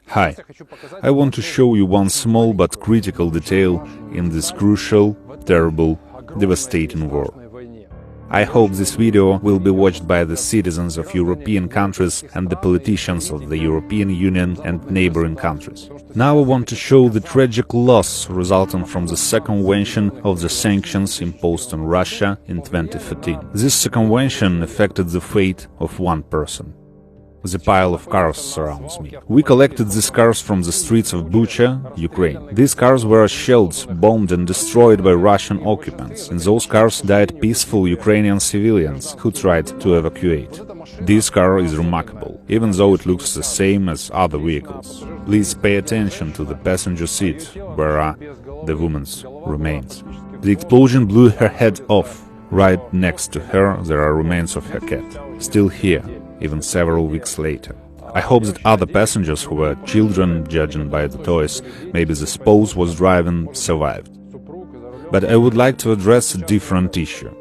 Hi, I want to show you one small but critical detail in this crucial, terrible, devastating war. I hope this video will be watched by the citizens of European countries and the politicians of the European Union and neighboring countries. Now I want to show the tragic loss resulting from the circumvention of the sanctions imposed on Russia in 2014. This circumvention affected the fate of one person. The pile of cars surrounds me. We collected these cars from the streets of Buchi, Ukraine. These cars were shelled, bombed and destroyed by Russian occupants. In those cars died peaceful Ukrainian civilians who tried to evacuate. This car is remarkable, even though it looks the same as other vehicles. Please pay attention to the passenger seat, where are the woman's remains. The explosion blew her head off. Right next to her there are remains of her cat, still here, even several weeks later. I hope that other passengers who were children, judging by the toys, maybe the spouse was driving, survived. But I would like to address a different issue.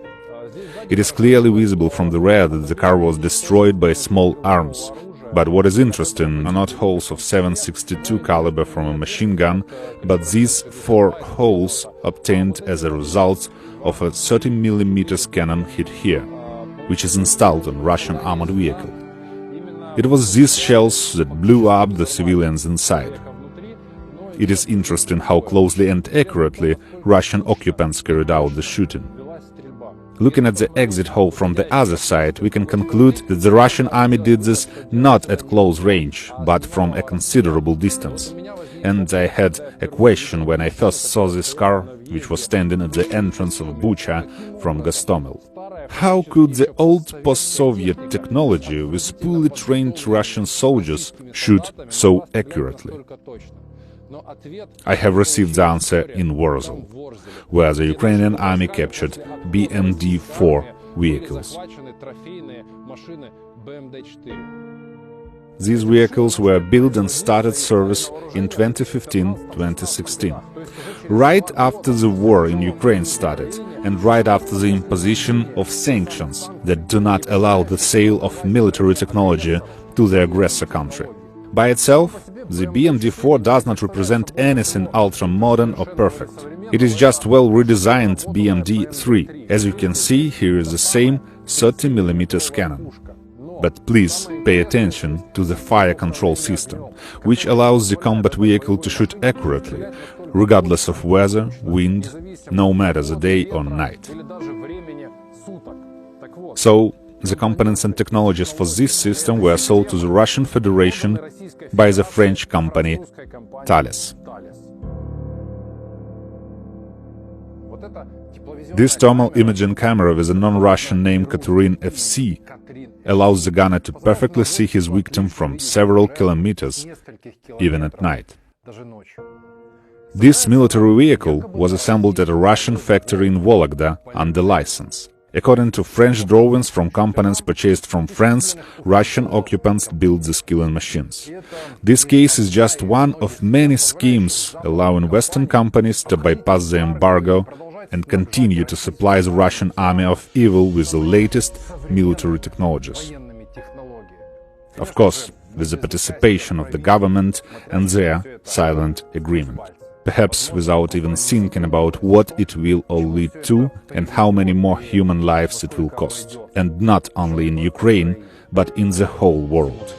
It is clearly visible from the rear that the car was destroyed by small arms. But what is interesting are not holes of 7.62 caliber from a machine gun, but these 4 holes obtained as a result of a 30mm cannon hit here, which is installed on Russian armored vehicle. It was these shells that blew up the civilians inside. It is interesting how closely and accurately Russian occupants carried out the shooting. Looking at the exit hole from the other side, we can conclude that the Russian army did this not at close range, but from a considerable distance. And I had a question when I first saw this car, which was standing at the entrance of Bucha from Gostomel. How could the old post-Soviet technology with poorly trained Russian soldiers shoot so accurately? I have received the answer in Warsaw, where the Ukrainian army captured BMD-4 vehicles. These vehicles were built and started service in 2015-2016, right after the war in Ukraine started and right after the imposition of sanctions that do not allow the sale of military technology to the aggressor country. By itself, the BMD-4 does not represent anything ultra-modern or perfect. It is just well-redesigned BMD-3. As you can see, here is the same 30mm cannon. But please pay attention to the fire control system, which allows the combat vehicle to shoot accurately, regardless of weather, wind, no matter the day or night. So, the components and technologies for this system were sold to the Russian Federation by the French company Thales. This thermal imaging camera with a non-Russian name Catherine FC allows the gunner to perfectly see his victim from several kilometers, even at night. This military vehicle was assembled at a Russian factory in Vologda under license. According to French drawings from components purchased from France, Russian occupants built these killing machines. This case is just one of many schemes allowing Western companies to bypass the embargo and continue to supply the Russian army of evil with the latest military technologies. Of course, with the participation of the government and their silent agreement. Perhaps without even thinking about what it will all lead to and how many more human lives it will cost. And not only in Ukraine, but in the whole world.